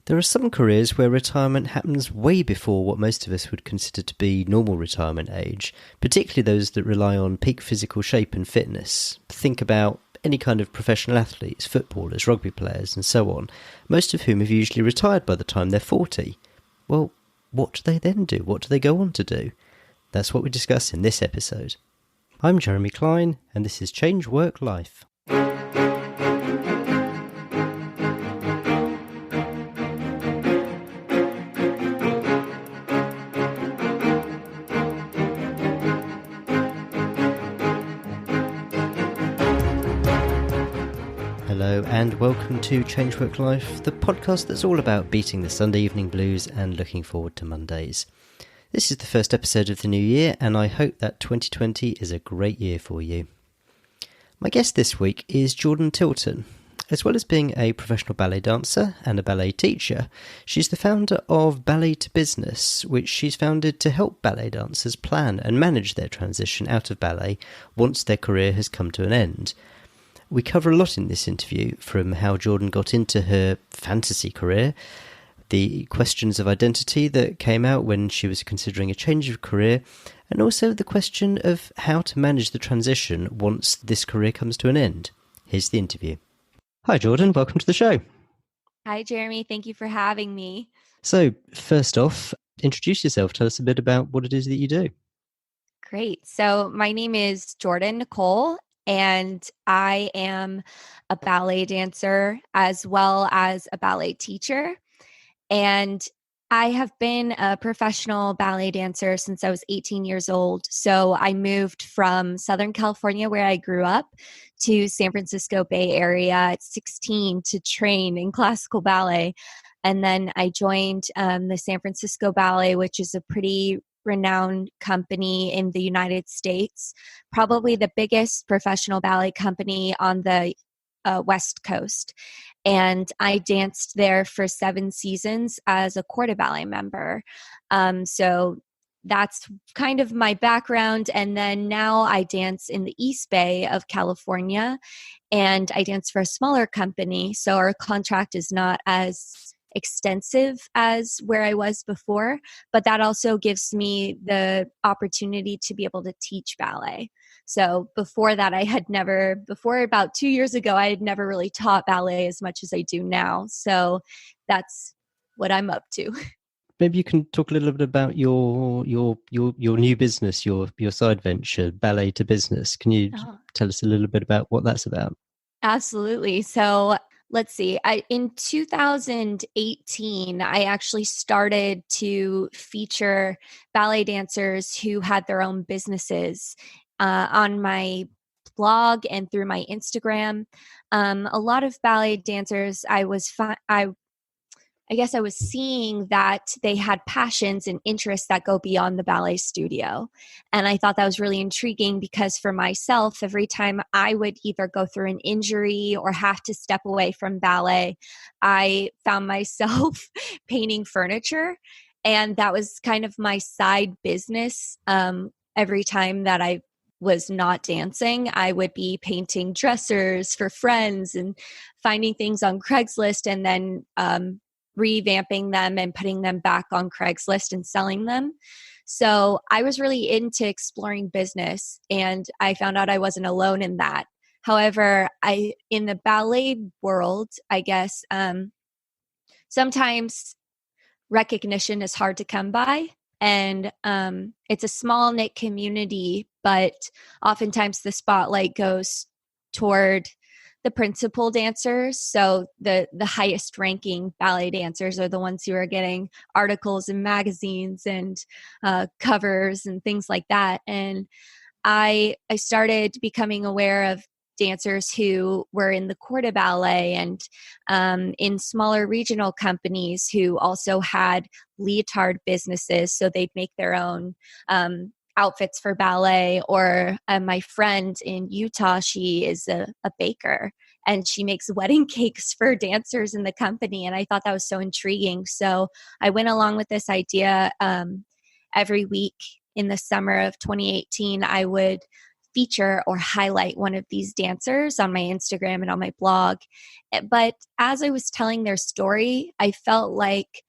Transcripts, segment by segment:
There are some careers where retirement happens way before what most of us would consider to be normal retirement age, particularly those that rely on peak physical shape and fitness. Think about any kind of professional athletes, footballers, rugby players, and so on, most of whom have usually retired by the time they're 40. Well, what do they then do? What do they go on to do? That's what we discuss in this episode. I'm Jeremy Klein, and this is Change Work Life. Hello and welcome to Change Work Life, the podcast that's all about beating the Sunday evening blues and looking forward to Mondays. This is the first episode of the new year, and I hope that 2020 is a great year for you. My guest this week is Jordan Tilton. As well as being a professional ballet dancer and a ballet teacher, she's the founder of Ballet to Business, which she's founded to help ballet dancers plan and manage their transition out of ballet once their career has come to an end. We cover a lot in this interview, from how Jordan got into her fantasy career, the questions of identity that came out when she was considering a change of career, and also the question of how to manage the transition once this career comes to an end. Here's the interview. Hi Jordan, welcome to the show. Hi Jeremy, thank you for having me. So first off, introduce yourself. Tell us a bit about what it is that you do. Great. So my name is Jordan Nicole, and I am a ballet dancer as well as a ballet teacher. And I have been a professional ballet dancer since I was 18 years old. So I moved from Southern California, where I grew up, to San Francisco Bay Area at 16 to train in classical ballet. And then I joined the San Francisco Ballet, which is a pretty renowned company in the United States, probably the biggest professional ballet company on the West Coast. And I danced there for 7 seasons as a corps de ballet member. So that's kind of my background. And then now I dance in the East Bay of California, and I dance for a smaller company. So our contract is not as extensive as where I was before, but that also gives me the opportunity to be able to teach ballet. So before that, before about 2 years ago, I had never really taught ballet as much as I do now. So that's what I'm up to. Maybe you can talk a little bit about your new business, your side venture, Ballet to Business. Can you tell us a little bit about what that's about? Absolutely. So let's see. In 2018, I actually started to feature ballet dancers who had their own businesses on my blog and through my Instagram. A lot of ballet dancers, I guess I was seeing that they had passions and interests that go beyond the ballet studio. And I thought that was really intriguing because for myself, every time I would either go through an injury or have to step away from ballet, I found myself painting furniture. And that was kind of my side business. Every time that I was not dancing, I would be painting dressers for friends and finding things on Craigslist and then revamping them and putting them back on Craigslist and selling them. So I was really into exploring business, and I found out I wasn't alone in that. However, in the ballet world, I guess, sometimes recognition is hard to come by. And it's a small knit community, but oftentimes the spotlight goes toward the principal dancers. So the highest ranking ballet dancers are the ones who are getting articles in magazines and covers and things like that. And I started becoming aware of dancers who were in the corps de ballet and in smaller regional companies who also had leotard businesses. So they'd make their own outfits for ballet. Or my friend in Utah, she is a baker, and she makes wedding cakes for dancers in the company. And I thought that was so intriguing. So I went along with this idea. Every week in the summer of 2018, I would feature or highlight one of these dancers on my Instagram and on my blog. But as I was telling their story, I felt like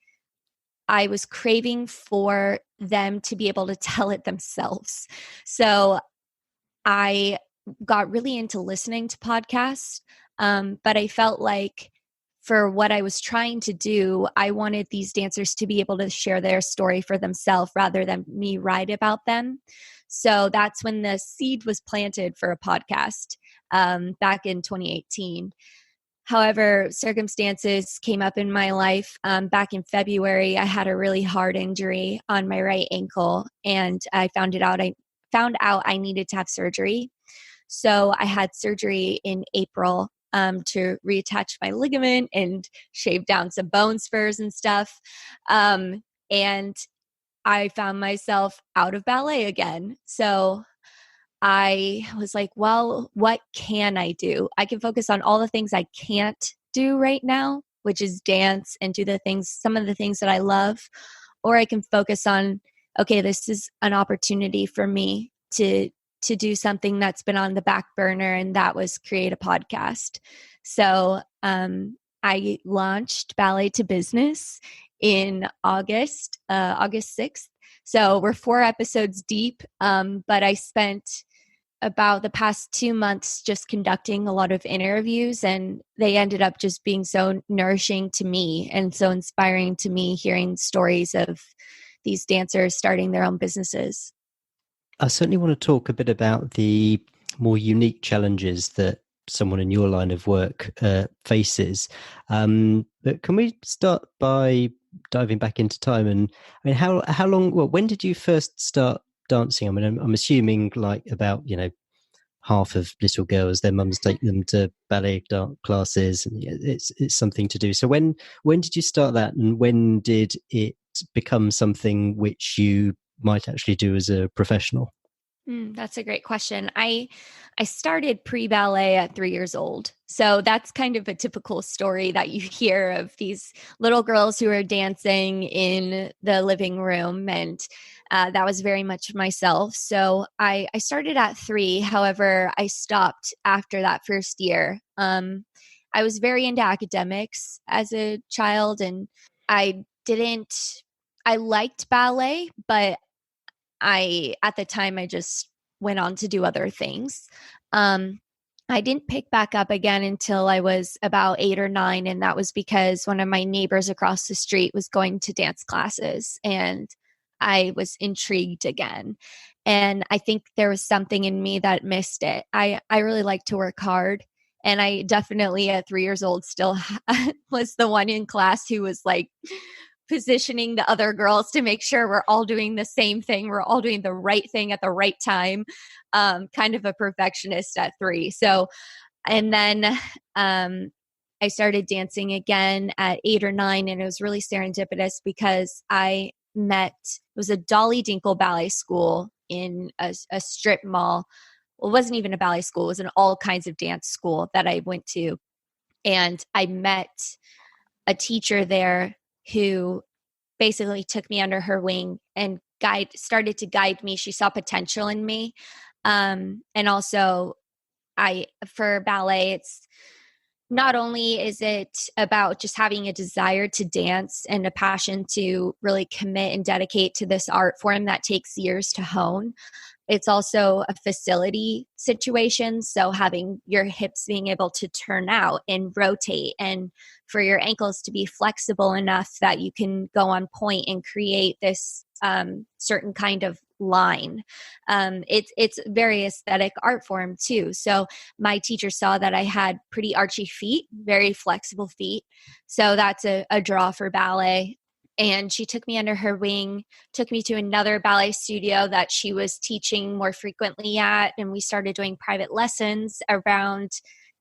I was craving for them to be able to tell it themselves. So I got really into listening to podcasts, but I felt like for what I was trying to do, I wanted these dancers to be able to share their story for themselves rather than me write about them. So that's when the seed was planted for a podcast back in 2018. However, circumstances came up in my life. Back in February, I had a really hard injury on my right ankle, and I found out I needed to have surgery. So I had surgery in April to reattach my ligament and shave down some bone spurs and stuff. And I found myself out of ballet again. So I was like, well, what can I do? I can focus on all the things I can't do right now, which is dance and do some of the things that I love. Or I can focus on, okay, this is an opportunity for me to do something that's been on the back burner, and that was create a podcast. So I launched Ballet to Business in August 6th. So we're 4 episodes deep, but I spent about the past 2 months just conducting a lot of interviews, and they ended up just being so nourishing to me and so inspiring to me, hearing stories of these dancers starting their own businesses. I certainly want to talk a bit about the more unique challenges that someone in your line of work faces. But can we start by diving back into time? And I mean, how long? Well, when did you first start dancing? I mean, I'm assuming like about half of little girls, their mums take them to ballet dance classes, and it's something to do. So when did you start that, and when did it become something which you might actually do as a professional? That's a great question. I started pre-ballet at 3 years old. So that's kind of a typical story that you hear of these little girls who are dancing in the living room. And that was very much myself. So I started at 3. However, I stopped after that first year. I was very into academics as a child, and I liked ballet, but at the time, I just went on to do other things. I didn't pick back up again until I was about 8 or 9. And that was because one of my neighbors across the street was going to dance classes, and I was intrigued again. And I think there was something in me that missed it. I really like to work hard. And I definitely at 3 years old still was the one in class who was like positioning the other girls to make sure we're all doing the same thing. We're all doing the right thing at the right time. Kind of a perfectionist at 3. So, and then I started dancing again at 8 or 9, and it was really serendipitous because it was a Dolly Dinkle ballet school in a strip mall. Well, it wasn't even a ballet school. It was an all kinds of dance school that I went to. And I met a teacher there who basically took me under her wing and started to guide me. She saw potential in me. And also for ballet, it's not only is it about just having a desire to dance and a passion to really commit and dedicate to this art form that takes years to hone, it's also a facility situation. So having your hips being able to turn out and rotate, and for your ankles to be flexible enough that you can go on point and create this certain kind of line. It's very aesthetic art form too. So my teacher saw that I had pretty archy feet, very flexible feet. So that's a draw for ballet. And she took me under her wing, took me to another ballet studio that she was teaching more frequently at. And we started doing private lessons around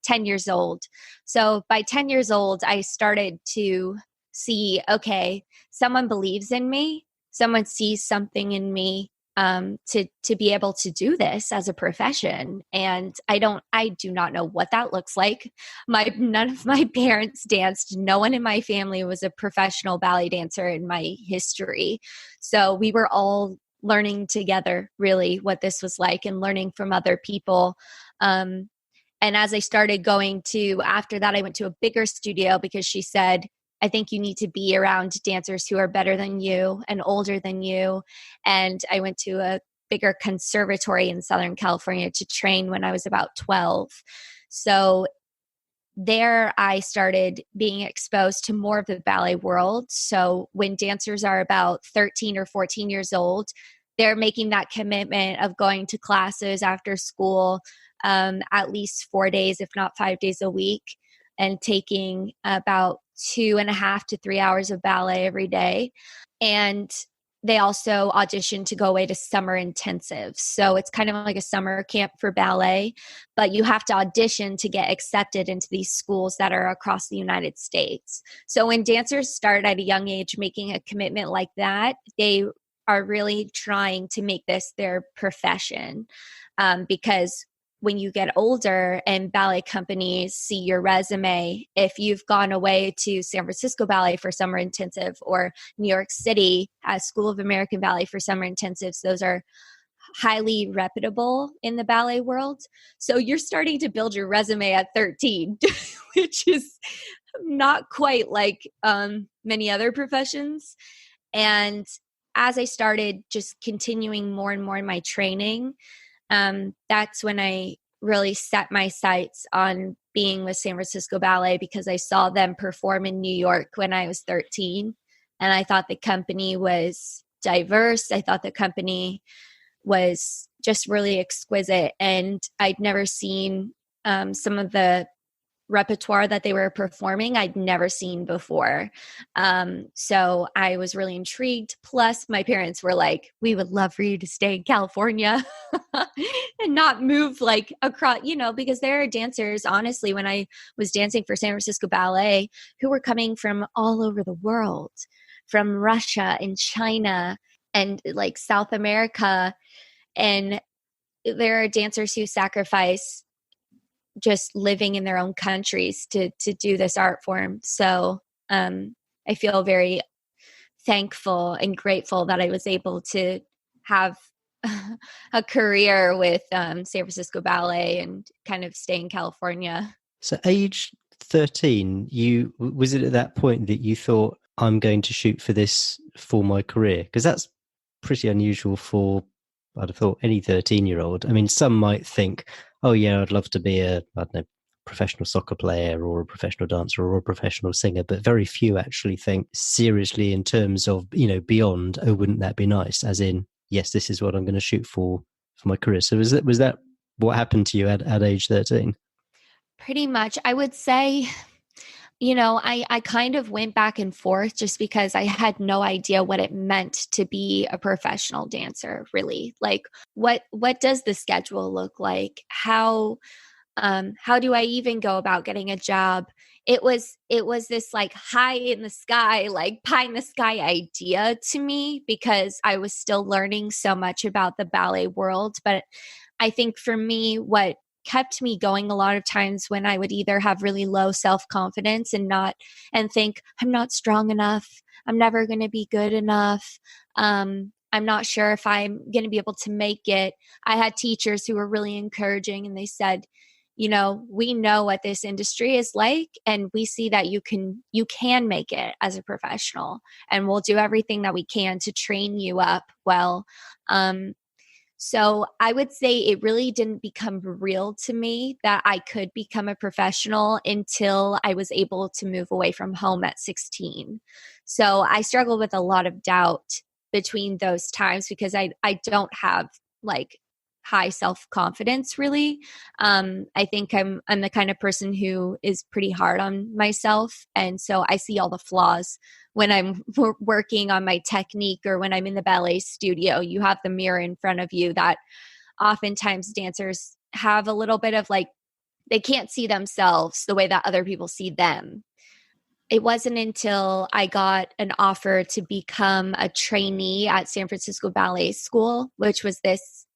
10 years old. So by 10 years old, I started to see, okay, someone believes in me. Someone sees something in me to be able to do this as a profession. And I do not know what that looks like. None of my parents danced. No one in my family was a professional ballet dancer in my history. So we were all learning together really what this was like and learning from other people. And as I started going to, after that, I went to a bigger studio because she said, I think you need to be around dancers who are better than you and older than you. And I went to a bigger conservatory in Southern California to train when I was about 12. So there I started being exposed to more of the ballet world. So when dancers are about 13 or 14 years old, they're making that commitment of going to classes after school, at least 4 days, if not 5 days a week, and taking about 2.5 to 3 hours of ballet every day. And they also audition to go away to summer intensives. So it's kind of like a summer camp for ballet, but you have to audition to get accepted into these schools that are across the United States. So when dancers start at a young age making a commitment like that, they are really trying to make this their profession, because when you get older and ballet companies see your resume, if you've gone away to San Francisco Ballet for summer intensive or New York City School of American Ballet for summer intensives, those are highly reputable in the ballet world. So you're starting to build your resume at 13, which is not quite like many other professions. And as I started just continuing more and more in my training, that's when I really set my sights on being with San Francisco Ballet, because I saw them perform in New York when I was 13. And I thought the company was diverse. I thought the company was just really exquisite. And I'd never seen some of the repertoire that they were performing I'd never seen before. So I was really intrigued. Plus, my parents were like, we would love for you to stay in California and not move like across, because there are dancers, honestly, when I was dancing for San Francisco Ballet, who were coming from all over the world, from Russia and China and like South America. And there are dancers who sacrifice just living in their own countries to do this art form. So I feel very thankful and grateful that I was able to have a career with San Francisco Ballet and kind of stay in California. So age 13, was it at that point that you thought, I'm going to shoot for this for my career? Because that's pretty unusual for, I'd have thought, any 13-year-old. I mean, some might think, oh yeah, I'd love to be I don't know, professional soccer player or a professional dancer or a professional singer, but very few actually think seriously in terms of, beyond, oh, wouldn't that be nice? As in, yes, this is what I'm going to shoot for my career. So was that what happened to you at age 13? Pretty much, I would say, I kind of went back and forth just because I had no idea what it meant to be a professional dancer, really. Like, what does the schedule look like? How do I even go about getting a job? It was this like high in the sky, like pie in the sky idea to me, because I was still learning so much about the ballet world. But I think for me, what kept me going a lot of times when I would either have really low self-confidence and think I'm not strong enough, I'm never going to be good enough, I'm not sure if I'm going to be able to make it. I had teachers who were really encouraging, and they said, we know what this industry is like, and we see that you can make it as a professional, and we'll do everything that we can to train you up well. So I would say it really didn't become real to me that I could become a professional until I was able to move away from home at 16. So I struggled with a lot of doubt between those times because I don't have like high self-confidence really. I think I'm the kind of person who is pretty hard on myself. And so I see all the flaws when I'm working on my technique or when I'm in the ballet studio. You have the mirror in front of you that oftentimes dancers have a little bit of like, they can't see themselves the way that other people see them. It wasn't until I got an offer to become a trainee at San Francisco Ballet School, which was this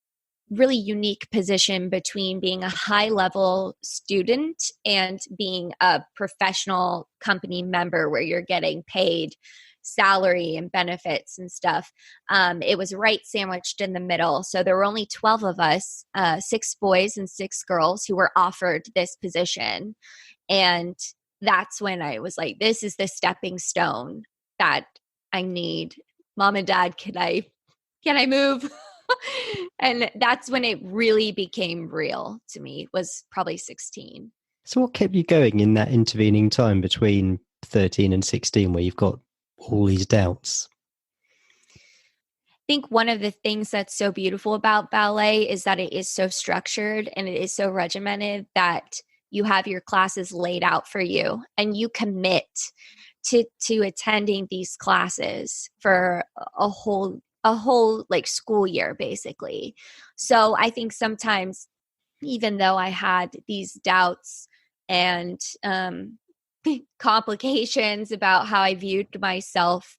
really unique position between being a high level student and being a professional company member where you're getting paid salary and benefits and stuff. It was right sandwiched in the middle. So there were only 12 of us, 6 boys and 6 girls, who were offered this position. And that's when I was like, this is the stepping stone that I need. Mom and Dad, can I move? And that's when it really became real to me, was probably 16. So what kept you going in that intervening time between 13 and 16 where you've got all these doubts? I think one of the things that's so beautiful about ballet is that it is so structured and it is so regimented that you have your classes laid out for you and you commit to attending these classes for a whole like school year basically. So I think sometimes, even though I had these doubts and complications about how I viewed myself,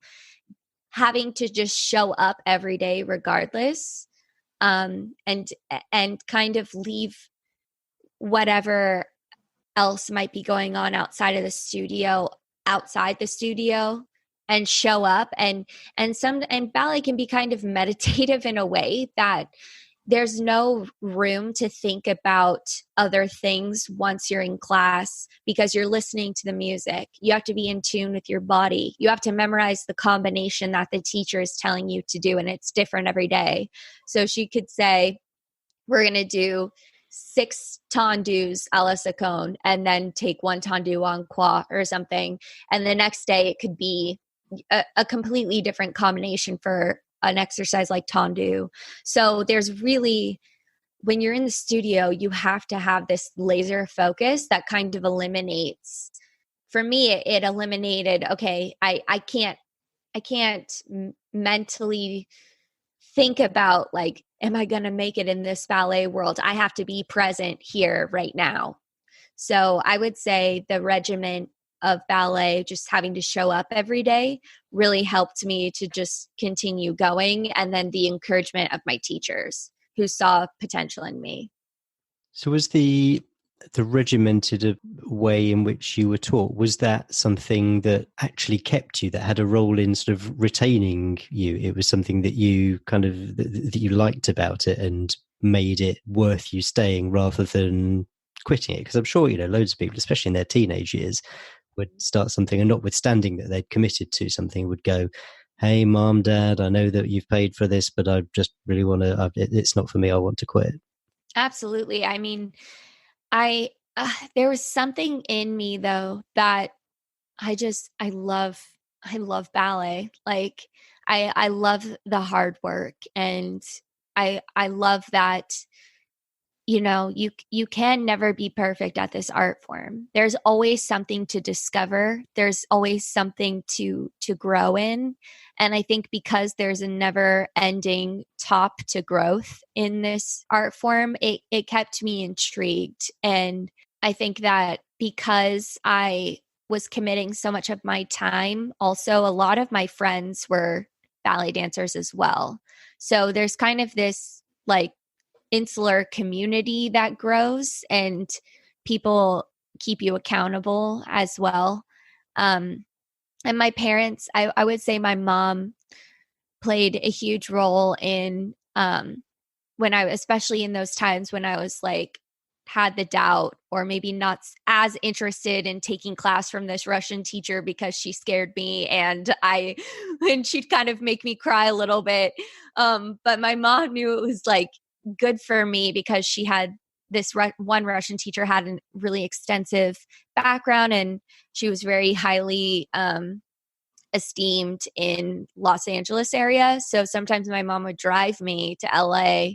having to just show up every day regardless, and kind of leave whatever else might be going on outside the studio, and show up. And ballet can be kind of meditative in a way that there's no room to think about other things once you're in class, because you're listening to the music. You have to be in tune with your body. You have to memorize the combination that the teacher is telling you to do, and it's different every day. So she could say, we're going to do 6 tendus a la seconde, and then take 1 tendu en croix or something. And the next day it could be a completely different combination for an exercise like tendu. So there's really, when you're in the studio, you have to have this laser focus that kind of eliminates, for me, it eliminated, okay, I can't mentally think about like, am I going to make it in this ballet world? I have to be present here right now. So I would say the regiment of ballet, just having to show up every day, really helped me to just continue going. And then the encouragement of my teachers who saw potential in me. So was the regimented way in which you were taught, was that something that actually kept you, that had a role in sort of retaining you? It was something that you kind of, that you liked about it and made it worth you staying rather than quitting it? Because I'm sure, loads of people, especially in their teenage years, would start something and notwithstanding that they'd committed to something, would go, hey, mom, dad, I know that you've paid for this, but I just really want to, it's not for me. I want to quit. Absolutely. I mean, I there was something in me though that I love ballet. Like I love the hard work, and I love that, you can never be perfect at this art form. There's always something to discover. There's always something to grow in. And I think because there's a never ending top to growth in this art form, it kept me intrigued. And I think that because I was committing so much of my time, also a lot of my friends were ballet dancers as well. So there's kind of this like insular community that grows, and people keep you accountable as well. And my parents, I would say my mom played a huge role in, when especially in those times when I was like, had the doubt, or maybe not as interested in taking class from this Russian teacher because she scared me, and she'd kind of make me cry a little bit. But my mom knew it was like good for me, because she had this one Russian teacher had a really extensive background, and she was very highly esteemed in Los Angeles area. So sometimes my mom would drive me to LA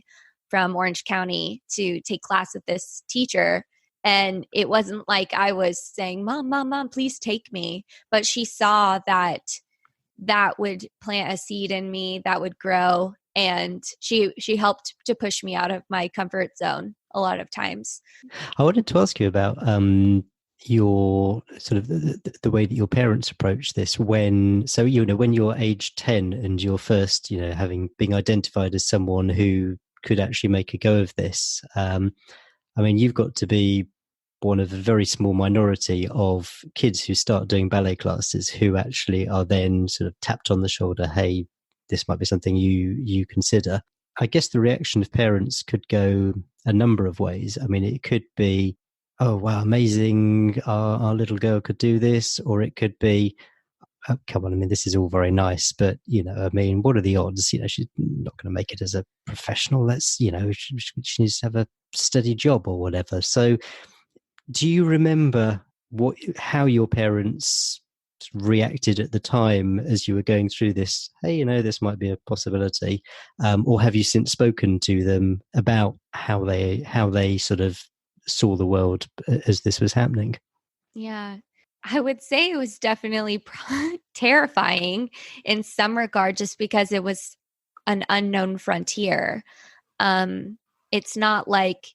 from Orange County to take class with this teacher. And it wasn't like I was saying, mom, please take me. But she saw that would plant a seed in me that would grow. And she helped to push me out of my comfort zone a lot of times. I wanted to ask you about your sort of the way that your parents approach this when you're age 10 and you're first, having been identified as someone who could actually make a go of this. I mean, you've got to be one of a very small minority of kids who start doing ballet classes who actually are then sort of tapped on the shoulder, hey, this might be something you consider. I guess the reaction of parents could go a number of ways. I mean, it could be, oh, wow, amazing, our little girl could do this, or it could be, oh, come on, I mean, this is all very nice, but, I mean, what are the odds? She's not going to make it as a professional. She needs to have a steady job or whatever. So do you remember how your parents reacted at the time as you were going through this? Hey, this might be a possibility, or have you since spoken to them about how they sort of saw the world as this was happening? Yeah, I would say it was definitely terrifying in some regard, just because it was an unknown frontier. It's not like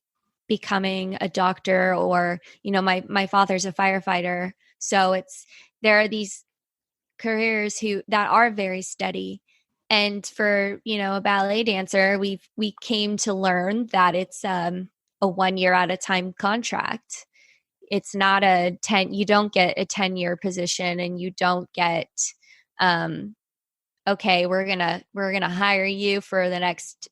becoming a doctor or, my father's a firefighter. So there are these careers that are very steady. And for, a ballet dancer, we came to learn that it's a 1 year at a time contract. It's not you don't get a 10-year position, and you don't get, okay, we're going to hire you for the next,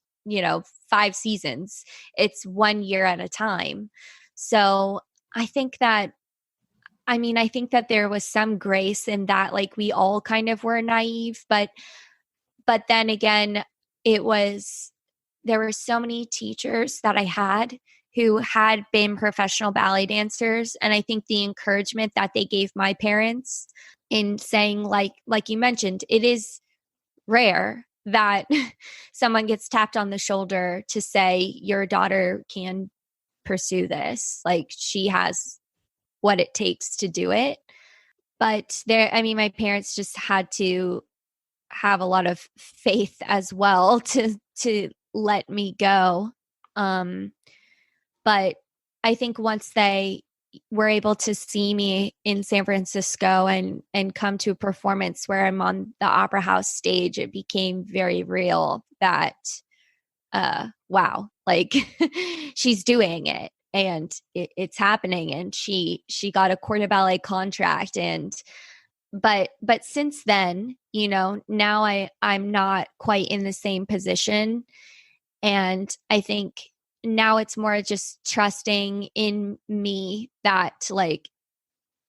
5 seasons. It's 1 year at a time. So I think that there was some grace in that, like we all kind of were naive, but then again, there were so many teachers that I had who had been professional ballet dancers. And I think the encouragement that they gave my parents in saying, like you mentioned, it is rare that someone gets tapped on the shoulder to say your daughter can pursue this. Like, she has what it takes to do it. But my parents just had to have a lot of faith as well to let me go. But I think once they were able to see me in San Francisco and come to a performance where I'm on the Opera House stage, it became very real that, wow, like she's doing it, and it's happening. And she got a corps de ballet contract. But since then, now I'm not quite in the same position. And I think now it's more just trusting in me that, like,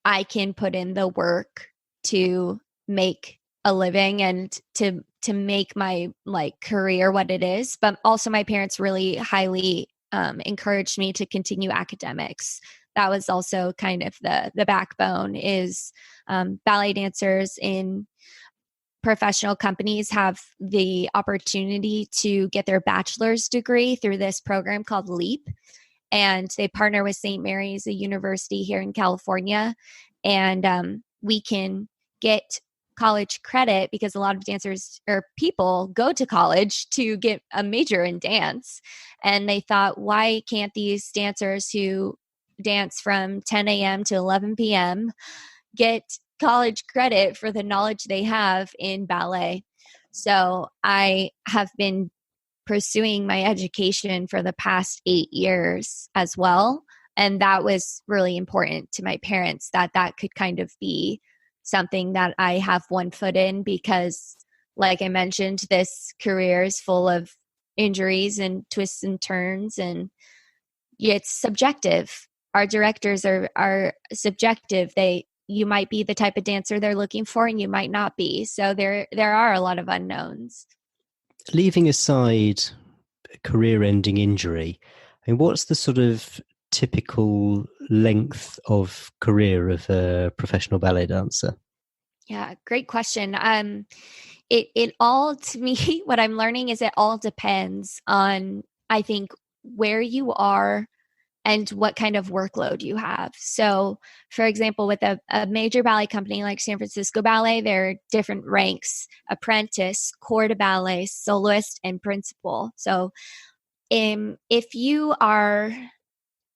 I can put in the work to make a living and to make my, like, career what it is. But also my parents really highly encouraged me to continue academics. That was also kind of the backbone. Is ballet dancers in professional companies have the opportunity to get their bachelor's degree through this program called LEAP. And they partner with St. Mary's, a university here in California. And we can get college credit because a lot of dancers or people go to college to get a major in dance. And they thought, why can't these dancers who dance from 10 a.m. to 11 p.m. get college credit for the knowledge they have in ballet? So I have been pursuing my education for the past 8 years as well. And that was really important to my parents, that could kind of be something that I have one foot in, because, like I mentioned, this career is full of injuries and twists and turns, and it's subjective. Our directors are subjective. You might be the type of dancer they're looking for, and you might not be. So there are a lot of unknowns. Leaving aside career-ending injury, I mean, what's the sort of typical length of career of a professional ballet dancer? Yeah, great question. It all, to me, what I'm learning is it all depends on, I think, where you are and what kind of workload you have. So, for example, with a major ballet company like San Francisco Ballet, there are different ranks: apprentice, corps de ballet, soloist, and principal. So if you are,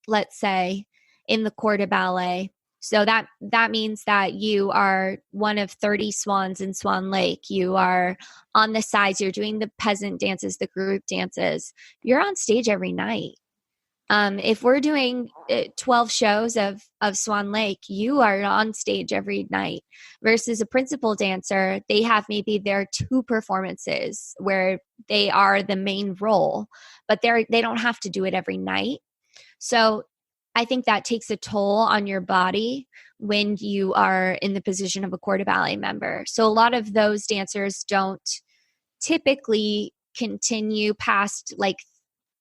let's say, in the corps de ballet, so that means that you are one of 30 swans in Swan Lake. You are on the sides. You're doing the peasant dances, the group dances. You're on stage every night. If we're doing 12 shows of Swan Lake, you are on stage every night versus a principal dancer. They have maybe their 2 performances where they are the main role, but they don't have to do it every night. So I think that takes a toll on your body when you are in the position of a corps de ballet member. So a lot of those dancers don't typically continue past like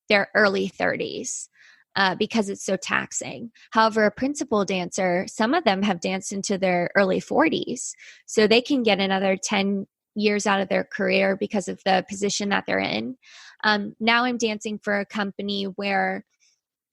their early 30s because it's so taxing. However, a principal dancer, some of them have danced into their early 40s. So they can get another 10 years out of their career because of the position that they're in. Now I'm dancing for a company where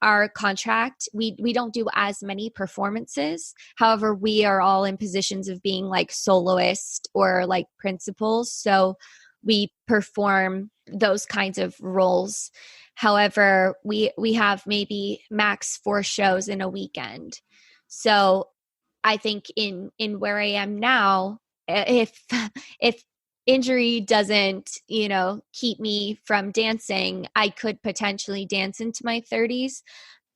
our contract, we don't do as many performances. However, we are all in positions of being like soloist or like principals. So we perform those kinds of roles. However, we have maybe max 4 shows in a weekend. So I think in where I am now, if injury doesn't, keep me from dancing, I could potentially dance into my 30s,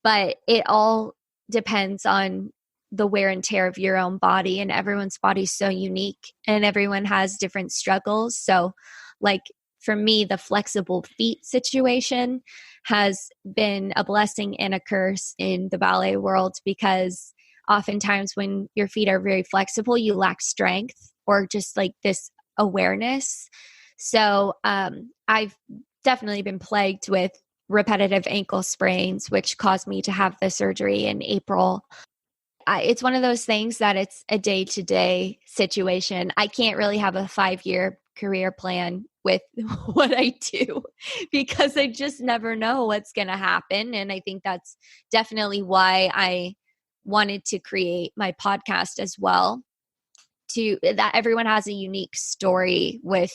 but it all depends on the wear and tear of your own body, and everyone's body is so unique and everyone has different struggles. So like for me, the flexible feet situation has been a blessing and a curse in the ballet world, because oftentimes when your feet are very flexible, you lack strength or just like this awareness. So I've definitely been plagued with repetitive ankle sprains, which caused me to have the surgery in April. It's one of those things that it's a day-to-day situation. I can't really have a 5-year career plan with what I do because I just never know what's going to happen. And I think that's definitely why I wanted to create my podcast as well, to that everyone has a unique story with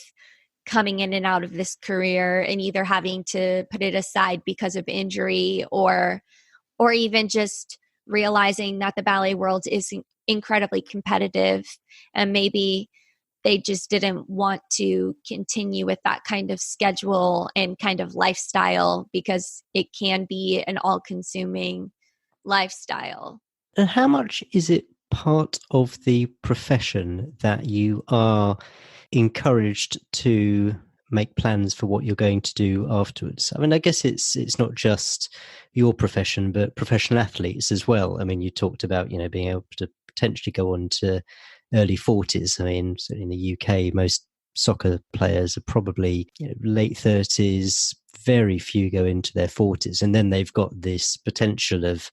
coming in and out of this career and either having to put it aside because of injury or even just realizing that the ballet world is incredibly competitive, and maybe they just didn't want to continue with that kind of schedule and kind of lifestyle because it can be an all-consuming lifestyle. And how much is it part of the profession that you are encouraged to make plans for what you're going to do afterwards? I mean, I guess it's not just your profession, but professional athletes as well. I mean, you talked about, being able to potentially go on to early 40s. I mean, so in the UK, most soccer players are probably late 30s. Very few go into their 40s, and then they've got this potential of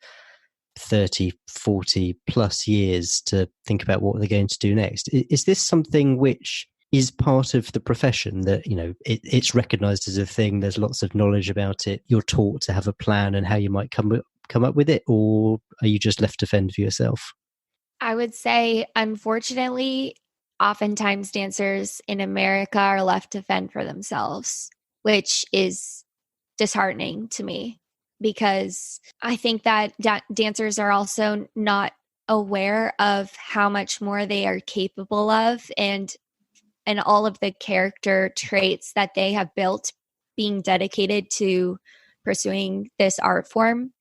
30, 40 plus years to think about what they're going to do next. Is this something which is part of the profession, that it's recognized as a thing, there's lots of knowledge about it, you're taught to have a plan and how you might come up with it, or are you just left to fend for yourself? I would say, unfortunately, oftentimes dancers in America are left to fend for themselves, which is disheartening to me, because I think that dancers are also not aware of how much more they are capable of, and all of the character traits that they have built being dedicated to pursuing this art form,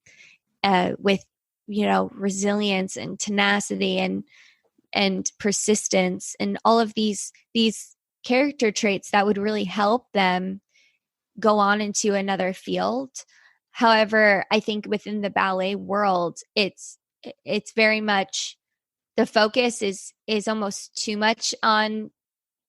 with resilience and tenacity and persistence and all of these character traits that would really help them go on into another field. However, I think within the ballet world, it's very much, the focus is almost too much on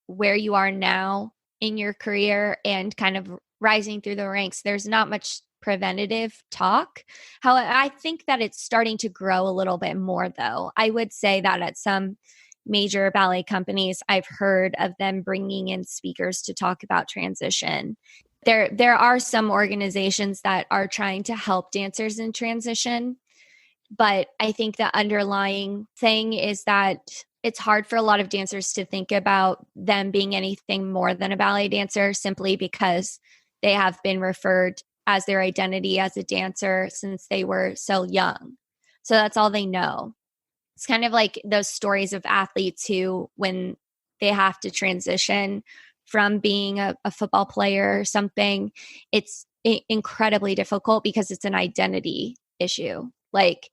where you are now in your career and kind of rising through the ranks. There's not much preventative talk. However, I think that it's starting to grow a little bit more, though. I would say that at some major ballet companies, I've heard of them bringing in speakers to talk about transition. There are some organizations that are trying to help dancers in transition, but I think the underlying thing is that it's hard for a lot of dancers to think about them being anything more than a ballet dancer, simply because they have been referred as their identity as a dancer since they were so young. So that's all they know. It's kind of like those stories of athletes who, when they have to transition from being a football player or something, it's incredibly difficult because it's an identity issue. Like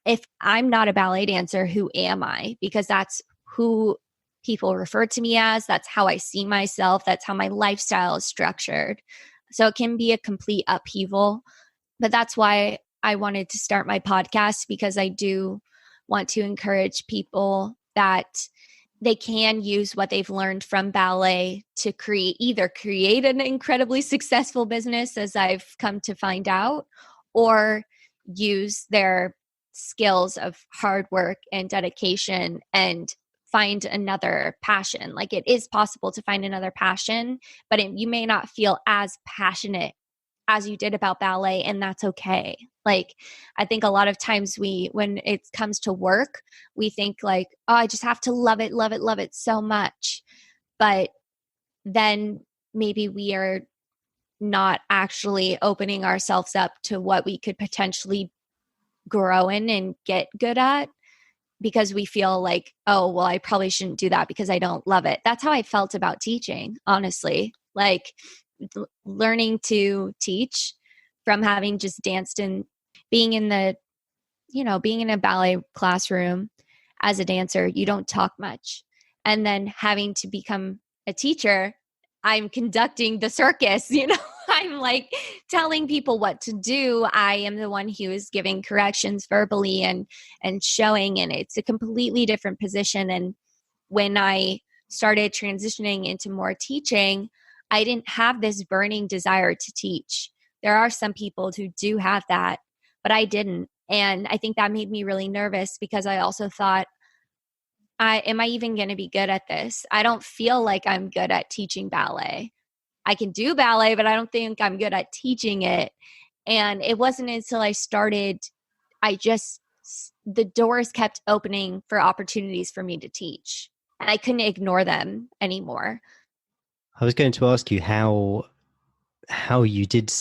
if I'm not a ballet dancer, who am I? Because that's who people refer to me as. That's how I see myself. That's how my lifestyle is structured. So it can be a complete upheaval. But that's why I wanted to start my podcast, because I do want to encourage people that they can use what they've learned from ballet to create an incredibly successful business, as I've come to find out, or use their skills of hard work and dedication and find another passion. Like, it is possible to find another passion, but you may not feel as passionate as you did about ballet, and that's okay. Like, I think a lot of times when it comes to work, we think like, oh, I just have to love it, love it, love it so much. But then maybe we are not actually opening ourselves up to what we could potentially grow in and get good at, because we feel like, oh, well, I probably shouldn't do that because I don't love it. That's how I felt about teaching, honestly. Like, learning to teach from having just danced and being in being in a ballet classroom as a dancer, you don't talk much. And then having to become a teacher, I'm conducting the circus, I'm like telling people what to do. I am the one who is giving corrections verbally and showing, and it's a completely different position. And when I started transitioning into more teaching, I didn't have this burning desire to teach. There are some people who do have that, but I didn't. And I think that made me really nervous, because I also thought, am I even going to be good at this? I don't feel like I'm good at teaching ballet. I can do ballet, but I don't think I'm good at teaching it. And it wasn't until I started, the doors kept opening for opportunities for me to teach, and I couldn't ignore them anymore. I was going to ask you how you did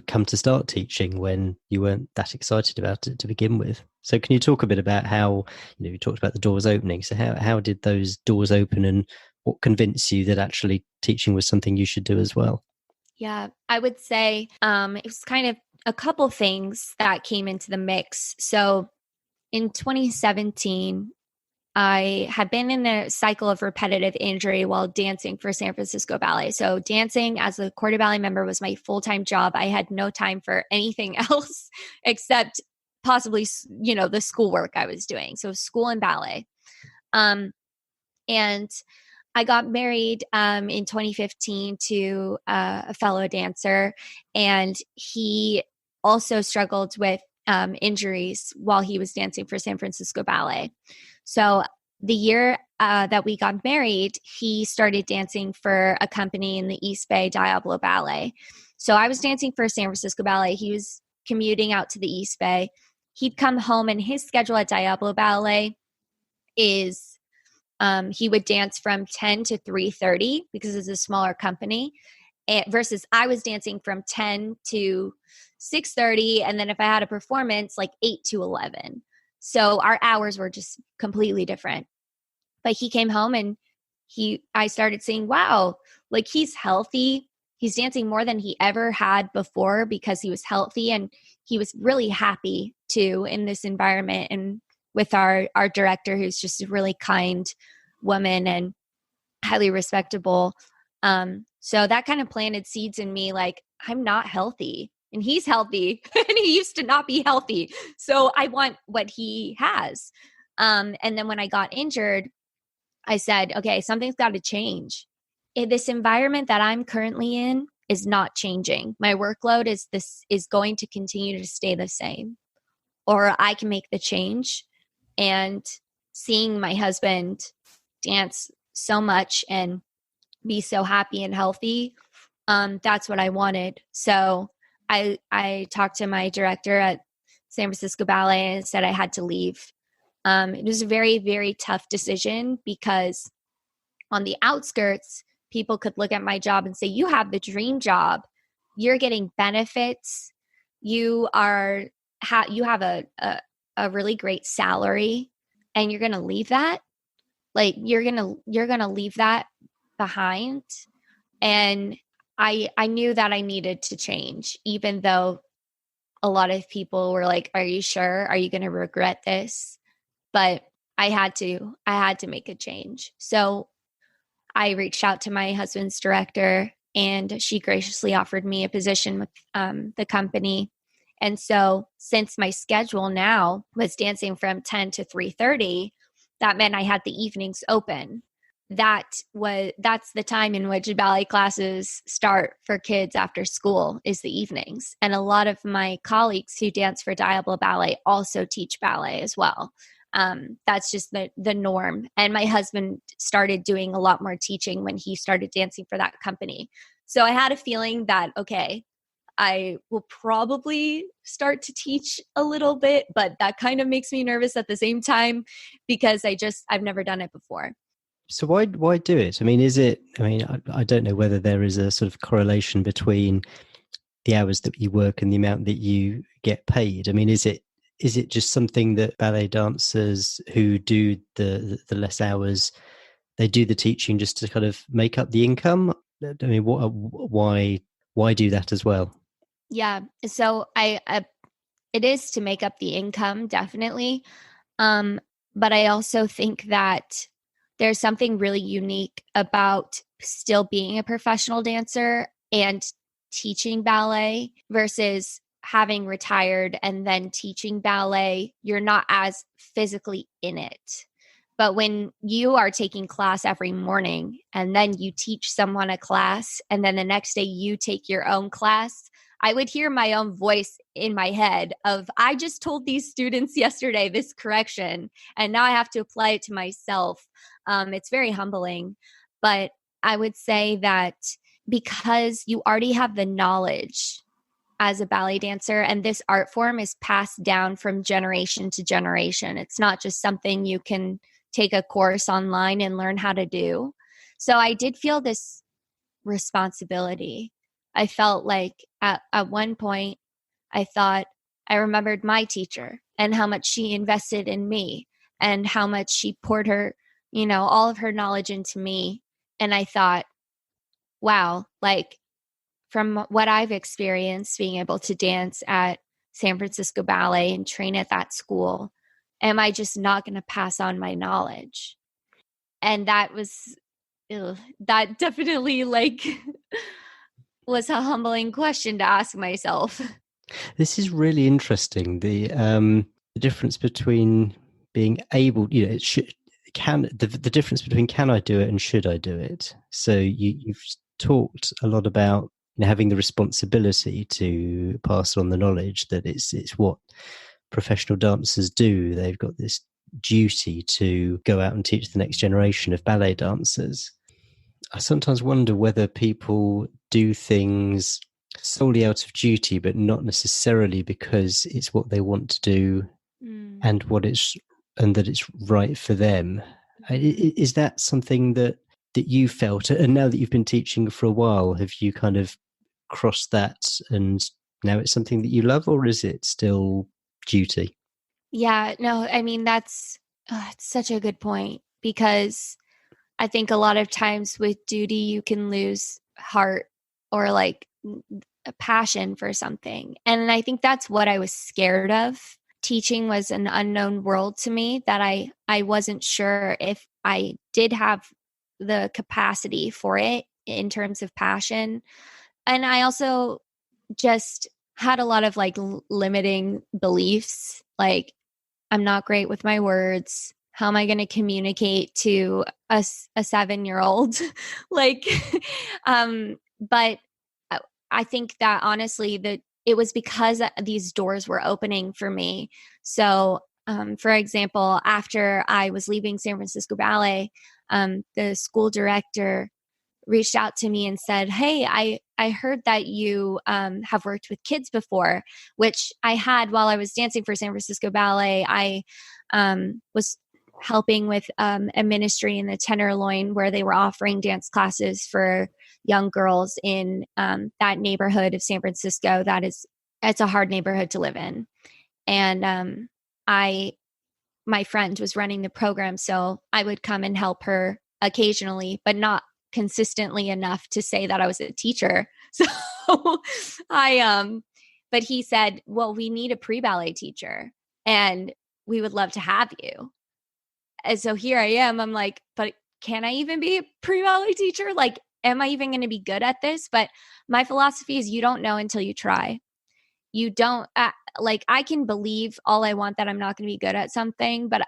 come to start teaching when you weren't that excited about it to begin with. So can you talk a bit about how, you talked about the doors opening. So how did those doors open, and what convinced you that actually teaching was something you should do as well? Yeah, I would say it was kind of a couple things that came into the mix. So in 2017, I had been in a cycle of repetitive injury while dancing for San Francisco Ballet. So dancing as a corps de ballet member was my full-time job. I had no time for anything else except possibly, the schoolwork I was doing. So school and ballet. And I got married in 2015 to a fellow dancer, and he also struggled with injuries while he was dancing for San Francisco Ballet. So the year that we got married, he started dancing for a company in the East Bay, Diablo Ballet. So I was dancing for San Francisco Ballet. He was commuting out to the East Bay. He'd come home, and his schedule at Diablo Ballet is he would dance from 10 to 3:30 because it's a smaller company, versus I was dancing from 10 to 6:30, and then if I had a performance, like 8 to 11. So our hours were just completely different. But he came home, and I started seeing, wow, like, he's healthy. He's dancing more than he ever had before because he was healthy, and he was really happy too in this environment, and with our director, who's just a really kind woman and highly respectable. So that kind of planted seeds in me, like, I'm not healthy and he's healthy and he used to not be healthy. So I want what he has. And then when I got injured, I said, okay, something's got to change. This environment that I'm currently in is not changing. My workload is going to continue to stay the same, or I can make the change. And seeing my husband dance so much and be so happy and healthy, that's what I wanted. So I talked to my director at San Francisco Ballet and said I had to leave. It was a very, very tough decision, because on the outskirts, people could look at my job and say, you have the dream job. You're getting benefits. You have a really great salary, and you're going to leave that. Like, you're going to leave that behind. And I knew that I needed to change, even though a lot of people were like, "Are you sure? Are you going to regret this?" But I had to make a change. So I reached out to my husband's director, and she graciously offered me a position with the company. And so, since my schedule now was dancing from 10 to 3:30, that meant I had the evenings open. That's the time in which ballet classes start for kids after school, is the evenings. And a lot of my colleagues who dance for Diablo Ballet also teach ballet as well. That's just the norm. And my husband started doing a lot more teaching when he started dancing for that company. So I had a feeling that, okay, I will probably start to teach a little bit, but that kind of makes me nervous at the same time because I've never done it before. So why do it? I mean, I don't know whether there is a sort of correlation between the hours that you work and the amount that you get paid. I mean, is it just something that ballet dancers who do the less hours, they do the teaching just to kind of make up the income? I mean, why do that as well? Yeah. So it is to make up the income, definitely. Um, but I also think that there's something really unique about still being a professional dancer and teaching ballet versus having retired and then teaching ballet. You're not as physically in it. But when you are taking class every morning and then you teach someone a class and then the next day you take your own class, I would hear my own voice in my head of, I just told these students yesterday this correction, and now I have to apply it to myself. It's very humbling. But I would say that because you already have the knowledge as a ballet dancer, and this art form is passed down from generation to generation, it's not just something you can take a course online and learn how to do. So I did feel this responsibility. I felt like at one point, I remembered my teacher and how much she invested in me and how much she poured all of her knowledge into me. And I thought, wow, like from what I've experienced being able to dance at San Francisco Ballet and train at that school, am I just not going to pass on my knowledge? And that definitely was a humbling question to ask myself. This is really interesting. The difference between being able, it should can the difference between can I do it and should I do it. So you've talked a lot about having the responsibility to pass on the knowledge, that it's what professional dancers do. They've got this duty to go out and teach the next generation of ballet dancers. I sometimes wonder whether people do things solely out of duty, but not necessarily because it's what they want to do Mm. and and that it's right for them. Mhm. Is that something that you felt? And now that you've been teaching for a while, have you kind of crossed that and now it's something that you love, or is it still duty? Yeah, no, I mean, it's such a good point because I think a lot of times with duty, you can lose heart or a passion for something. And I think that's what I was scared of. Teaching was an unknown world to me that I wasn't sure if I did have the capacity for it in terms of passion. And I also just had a lot of limiting beliefs, like I'm not great with my words. How am I going to communicate to a 7-year old? like, but I think that honestly, that it was because these doors were opening for me. So, for example, after I was leaving San Francisco Ballet, the school director reached out to me and said, "Hey, I heard that you have worked with kids before," which I had while I was dancing for San Francisco Ballet. I was helping with a ministry in the Tenderloin where they were offering dance classes for young girls in that neighborhood of San Francisco. It's a hard neighborhood to live in, and I my friend was running the program, so I would come and help her occasionally, but not consistently enough to say that I was a teacher. So but he said, well, we need a pre-ballet teacher and we would love to have you. And so here I am. I'm like, but can I even be a pre-ballet teacher? Like, am I even going to be good at this? But my philosophy is you don't know until you try. You don't like, I can believe all I want that I'm not going to be good at something, but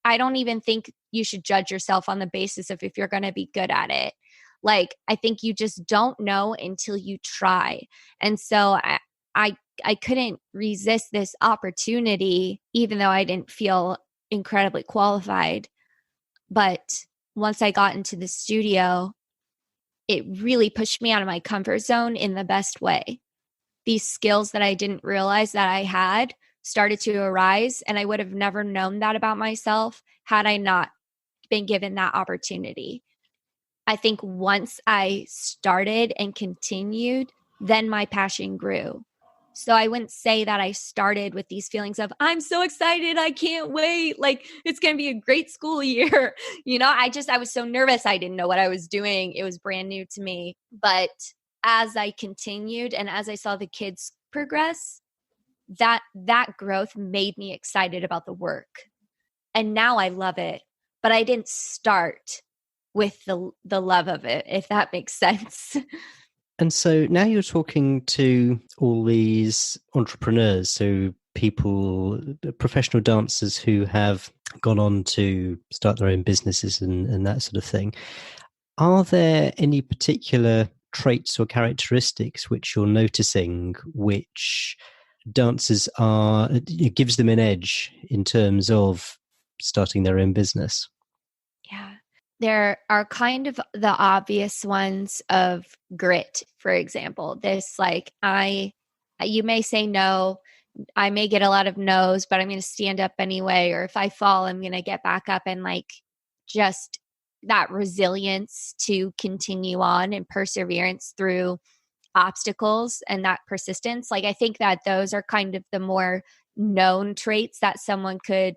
I don't even think you should judge yourself on the basis of if you're going to be good at it. Like, I think you just don't know until you try. And so I couldn't resist this opportunity, even though I didn't feel incredibly qualified. But once I got into the studio, it really pushed me out of my comfort zone in the best way. These skills that I didn't realize that I had started to arise, and I would have never known that about myself had I not been given that opportunity. I think once I started and continued, then my passion grew. So I wouldn't say that I started with these feelings of, I'm so excited, I can't wait, like it's going to be a great school year. I was so nervous. I didn't know what I was doing. It was brand new to me. But as I continued and as I saw the kids progress, that growth made me excited about the work. And now I love it. But I didn't start with the love of it, if that makes sense. And so now you're talking to all these entrepreneurs, so people, professional dancers who have gone on to start their own businesses and that sort of thing. Are there any particular traits or characteristics which you're noticing which dancers gives them an edge in terms of starting their own business? Yeah. There are kind of the obvious ones of grit, for example. This, like, you may say no, I may get a lot of no's, but I'm going to stand up anyway. Or if I fall, I'm going to get back up, and like just that resilience to continue on and perseverance through obstacles and that persistence. Like, I think that those are kind of the more known traits that someone could,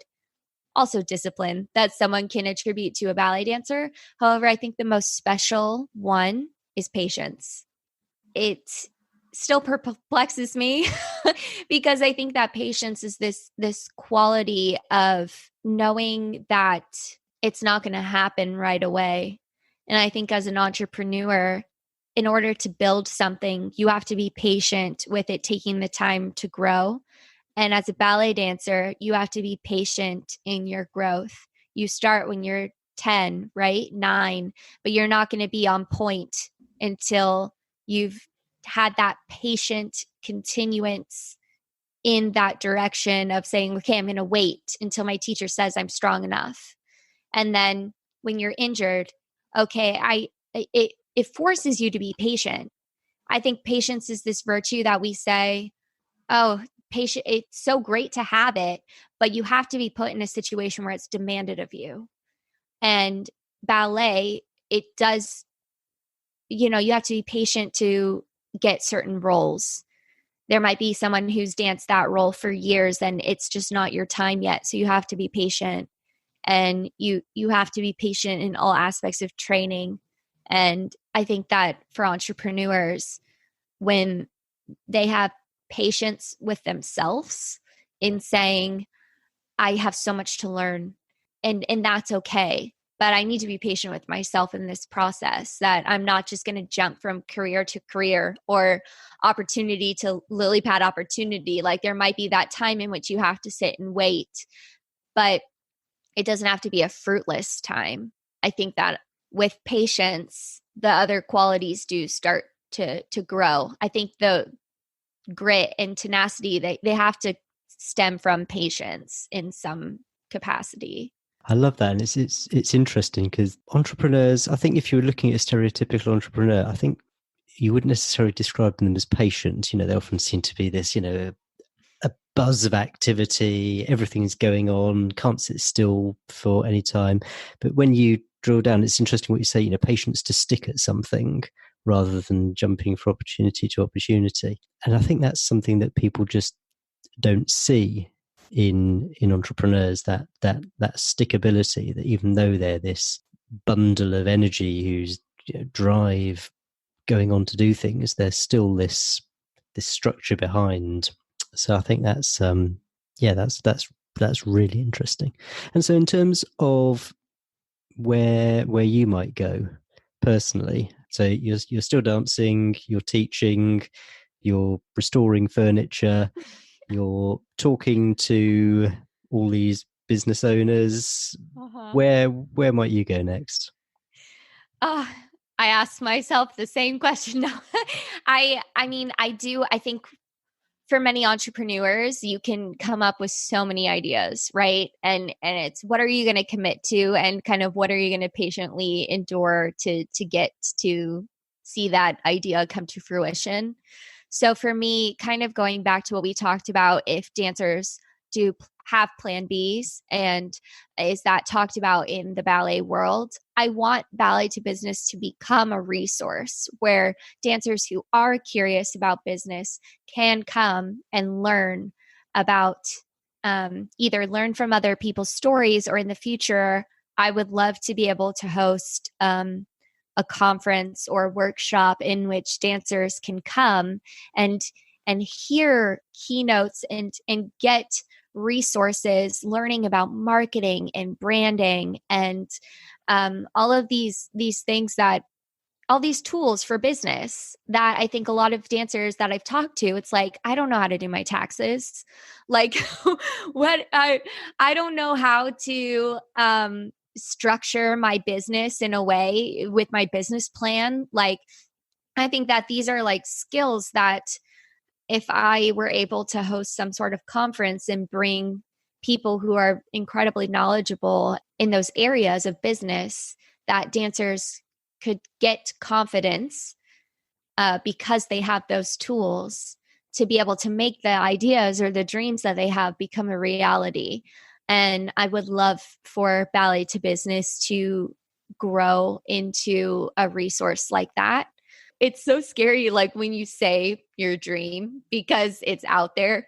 also discipline that someone can attribute to a ballet dancer. However, I think the most special one is patience. It still perplexes me because I think that patience is this quality of knowing that it's not going to happen right away. And I think as an entrepreneur, in order to build something, you have to be patient with it taking the time to grow. And as a ballet dancer, you have to be patient in your growth. You start when you're 10, right? 9, but you're not going to be on point until you've had that patient continuance in that direction of saying, okay, I'm going to wait until my teacher says I'm strong enough. And then when you're injured, okay, it forces you to be patient. I think patience is this virtue that we say, oh, patient, it's so great to have it, but you have to be put in a situation where it's demanded of you. And ballet, it does, you have to be patient to get certain roles. There might be someone who's danced that role for years and it's just not your time yet. So you have to be patient, and you have to be patient in all aspects of training. And I think that for entrepreneurs, when they have patience with themselves in saying, I have so much to learn, and that's okay, but I need to be patient with myself in this process, that I'm not just going to jump from career to career or opportunity to lily pad opportunity. Like, there might be that time in which you have to sit and wait, but it doesn't have to be a fruitless time. I think that with patience, the other qualities do start to grow. I think the grit and tenacity, they have to stem from patience in some capacity. I love that, and it's interesting because entrepreneurs, I think if you were looking at a stereotypical entrepreneur, I think you wouldn't necessarily describe them as patient. They often seem to be this, a buzz of activity, everything's going on, can't sit still for any time. But when you drill down, it's interesting what you say, patience to stick at something rather than jumping from opportunity to opportunity. And I think that's something that people just don't see in entrepreneurs, that stickability, that even though they're this bundle of energy who's drive going on to do things, there's still this structure behind. So I think that's that's really interesting. And so in terms of where you might go personally, so you're still dancing, you're teaching, you're restoring furniture, you're talking to all these business owners. Uh-huh. Where might you go next? Uh, I ask myself the same question now. I mean, I think for many entrepreneurs, you can come up with so many ideas, right? And it's what are you going to commit to, and kind of what are you going to patiently endure to get to see that idea come to fruition. So for me, kind of going back to what we talked about, if dancers do have plan Bs, and is that talked about in the ballet world, I want Ballet to Business to become a resource where dancers who are curious about business can come and learn about, either learn from other people's stories, or in the future, I would love to be able to host a conference or workshop in which dancers can come and hear keynotes and get resources, learning about marketing and branding, and all of these things, that all these tools for business that I think a lot of dancers that I've talked to, it's like, I don't know how to do my taxes. Like, what I don't know how to structure my business in a way with my business plan. Like, I think that these are like skills that if I were able to host some sort of conference and bring people who are incredibly knowledgeable in those areas of business, that dancers could get confidence because they have those tools to be able to make the ideas or the dreams that they have become a reality. And I would love for Ballet to Business to grow into a resource like that. It's so scary, like when you say your dream, because it's out there.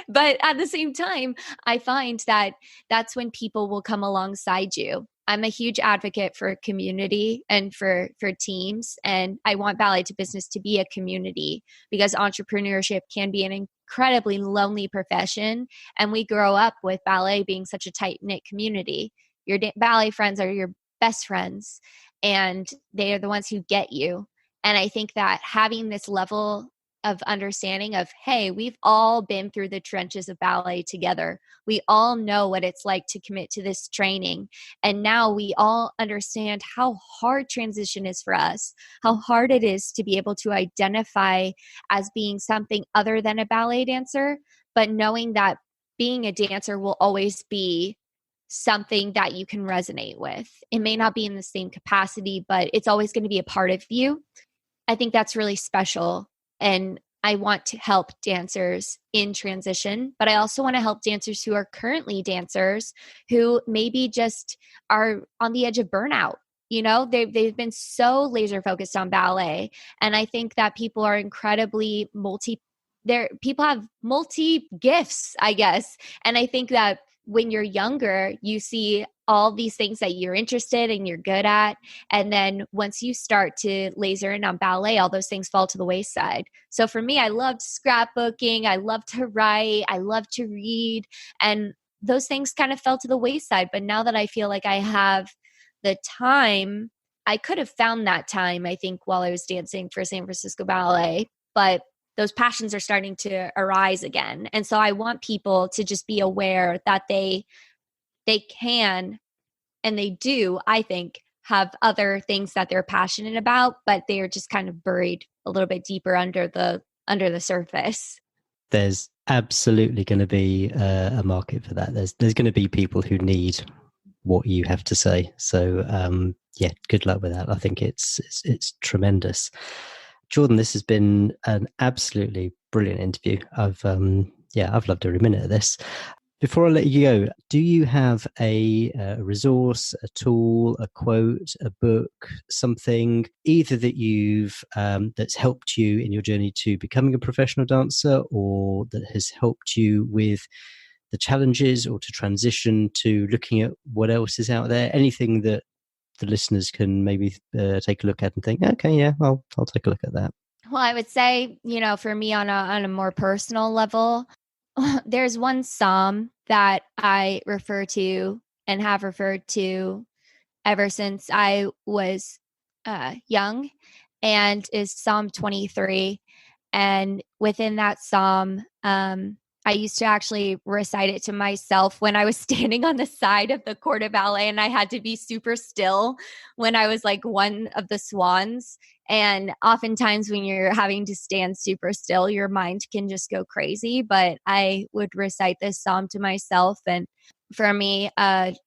But at the same time, I find that that's when people will come alongside you. I'm a huge advocate for community and for teams, and I want Ballet to Business to be a community, because entrepreneurship can be an incredibly lonely profession, and we grow up with ballet being such a tight knit community. Your ballet friends are your best friends, and they are the ones who get you. And I think that having this level of understanding of, hey, we've all been through the trenches of ballet together. We all know what it's like to commit to this training. And now we all understand how hard transition is for us, how hard it is to be able to identify as being something other than a ballet dancer, but knowing that being a dancer will always be something that you can resonate with. It may not be in the same capacity, but it's always going to be a part of you. I think that's really special. And I want to help dancers in transition, but I also want to help dancers who are currently dancers who maybe just are on the edge of burnout. You know, they've been so laser focused on ballet. And I think that people are incredibly people have multi gifts, I guess. And I think that when you're younger, you see all these things that you're interested and you're good at. And then once you start to laser in on ballet, all those things fall to the wayside. So for me, I loved scrapbooking. I loved to write. I loved to read. And those things kind of fell to the wayside. But now that I feel like I have the time, I could have found that time, I think, while I was dancing for San Francisco Ballet. But those passions are starting to arise again. And so I want people to just be aware that they can, and they do, I think, have other things that they're passionate about, but they are just kind of buried a little bit deeper under the surface. There's absolutely going to be a market for that. There's going to be people who need what you have to say. So yeah, good luck with that. I think it's tremendous. Jordan, this has been an absolutely brilliant interview. I've loved every minute of this. Before I let you go, do you have a resource, a tool, a quote, a book, something either that you've that's helped you in your journey to becoming a professional dancer, or that has helped you with the challenges or to transition to looking at what else is out there? Anything that the listeners can maybe take a look at and think, okay, yeah, I'll take a look at that? Well, I would say, for me on a more personal level, there's one psalm that I refer to and have referred to ever since I was young, and is Psalm 23. And within that psalm, I used to actually recite it to myself when I was standing on the side of the court of ballet, and I had to be super still when I was like one of the swans. And oftentimes, when you're having to stand super still, your mind can just go crazy. But I would recite this psalm to myself. And for me,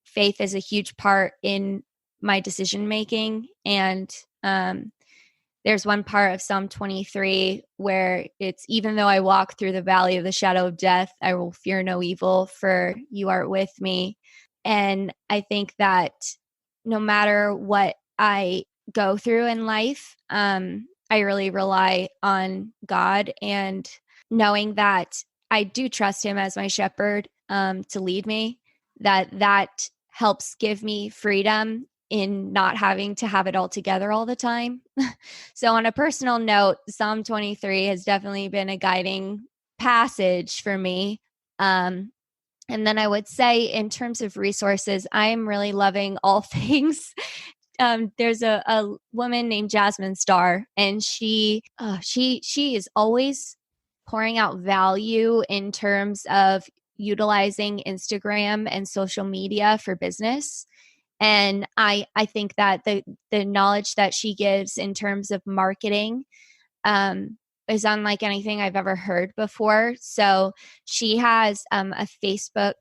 faith is a huge part in my decision making. And there's one part of Psalm 23 where it's, even though I walk through the valley of the shadow of death, I will fear no evil, for you are with me. And I think that no matter what I go through in life, I really rely on God, and knowing that I do trust him as my shepherd to lead me, that helps give me freedom in not having to have it all together all the time. So on a personal note, Psalm 23 has definitely been a guiding passage for me. And then I would say, in terms of resources, I am really loving all things. There's a woman named Jasmine Star, and she is always pouring out value in terms of utilizing Instagram and social media for business. And I think that the knowledge that she gives in terms of marketing is unlike anything I've ever heard before. So she has a Facebook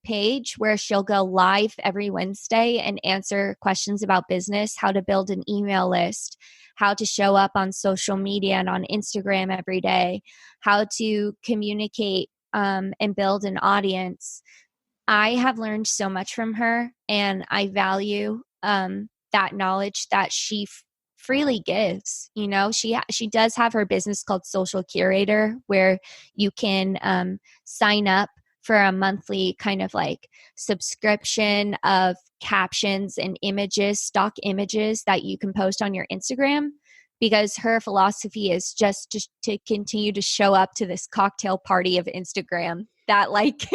page where she'll go live every Wednesday and answer questions about business, how to build an email list, how to show up on social media and on Instagram every day, how to communicate and build an audience. I have learned so much from her, and I value that knowledge that she freely gives. She does have her business called Social Curator, where you can sign up for a monthly kind of like subscription of captions and images, stock images that you can post on your Instagram. Because her philosophy is just to continue to show up to this cocktail party of Instagram, that like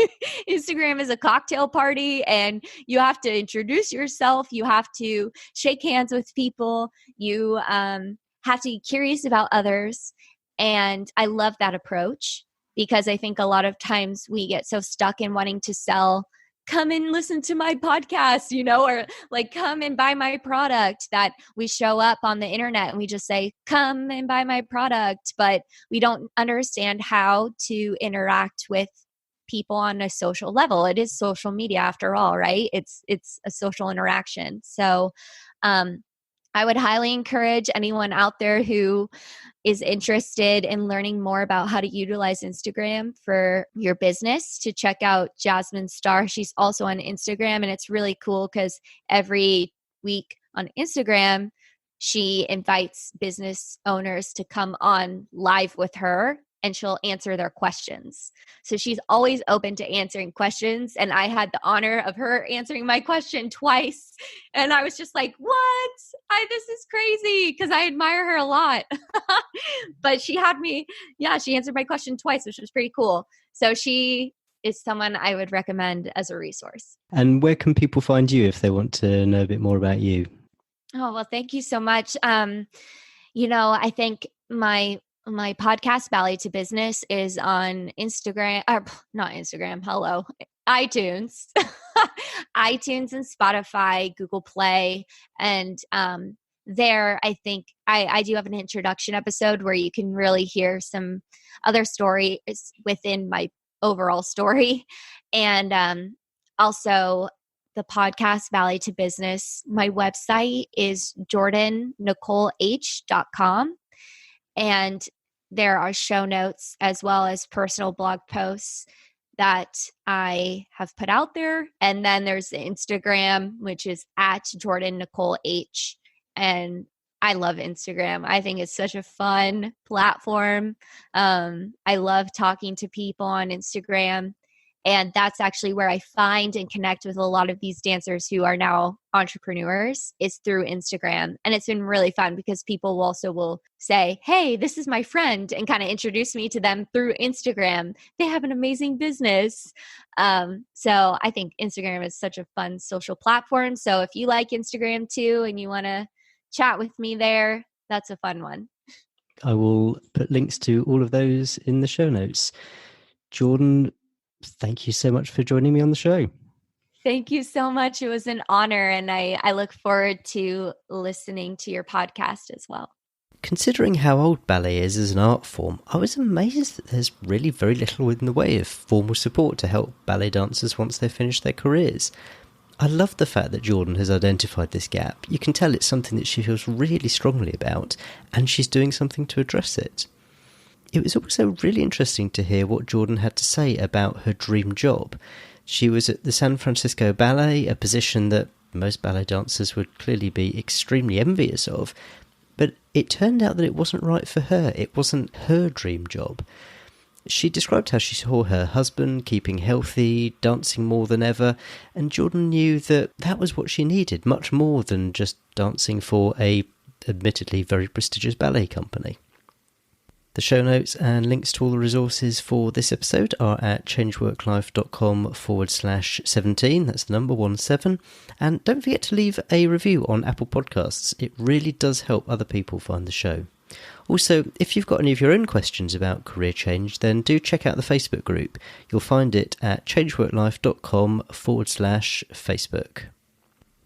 Instagram is a cocktail party, and you have to introduce yourself. You have to shake hands with people. You have to be curious about others. And I love that approach, because I think a lot of times we get so stuck in wanting to sell, come and listen to my podcast, or like come and buy my product, that we show up on the internet and we just say, come and buy my product, but we don't understand how to interact with people on a social level. It is social media after all, right? It's a social interaction. So I would highly encourage anyone out there who is interested in learning more about how to utilize Instagram for your business to check out Jasmine Star. She's also on Instagram, and it's really cool because every week on Instagram, she invites business owners to come on live with her, and she'll answer their questions. So she's always open to answering questions. And I had the honor of her answering my question twice. And I was just like, what? This is crazy, because I admire her a lot. But she answered my question twice, which was pretty cool. So she is someone I would recommend as a resource. And where can people find you if they want to know a bit more about you? Oh, well, thank you so much. I think my podcast, Ballet to Business, is on Instagram, or not Instagram, hello, iTunes, iTunes and Spotify, Google Play. And there, I think I do have an introduction episode where you can really hear some other stories within my overall story. And also the podcast, Ballet to Business. My website is jordannicoleh.com. And there are show notes as well as personal blog posts that I have put out there. And then there's the Instagram, which is at Jordan Nicole H. And I love Instagram. I think it's such a fun platform. I love talking to people on Instagram. And that's actually where I find and connect with a lot of these dancers who are now entrepreneurs, is through Instagram. And it's been really fun because people will say, hey, this is my friend, and kind of introduce me to them through Instagram. They have an amazing business. So I think Instagram is such a fun social platform. So if you like Instagram too and you want to chat with me there, that's a fun one. I will put links to all of those in the show notes. Jordan, thank you so much for joining me on the show. Thank you so much. It was an honor, and I look forward to listening to your podcast as well. Considering how old ballet is as an art form, I was amazed that there's really very little in the way of formal support to help ballet dancers once they've finished their careers. I love the fact that Jordan has identified this gap. You can tell it's something that she feels really strongly about, and she's doing something to address it. It was also really interesting to hear what Jordan had to say about her dream job. She was at the San Francisco Ballet, a position that most ballet dancers would clearly be extremely envious of, but it turned out that it wasn't right for her. It wasn't her dream job. She described how she saw her husband keeping healthy, dancing more than ever, and Jordan knew that that was what she needed, much more than just dancing for a admittedly very prestigious ballet company. The show notes and links to all the resources for this episode are at changeworklife.com/17. That's the number 17. And don't forget to leave a review on Apple Podcasts. It really does help other people find the show. Also, if you've got any of your own questions about career change, then do check out the Facebook group. You'll find it at changeworklife.com/Facebook.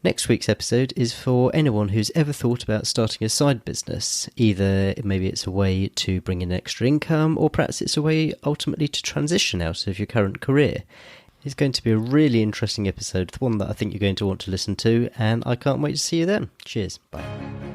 Next week's episode is for anyone who's ever thought about starting a side business. Either maybe it's a way to bring in extra income, or perhaps it's a way ultimately to transition out of your current career. It's going to be a really interesting episode, one that I think you're going to want to listen to, and I can't wait to see you then. Cheers. Bye.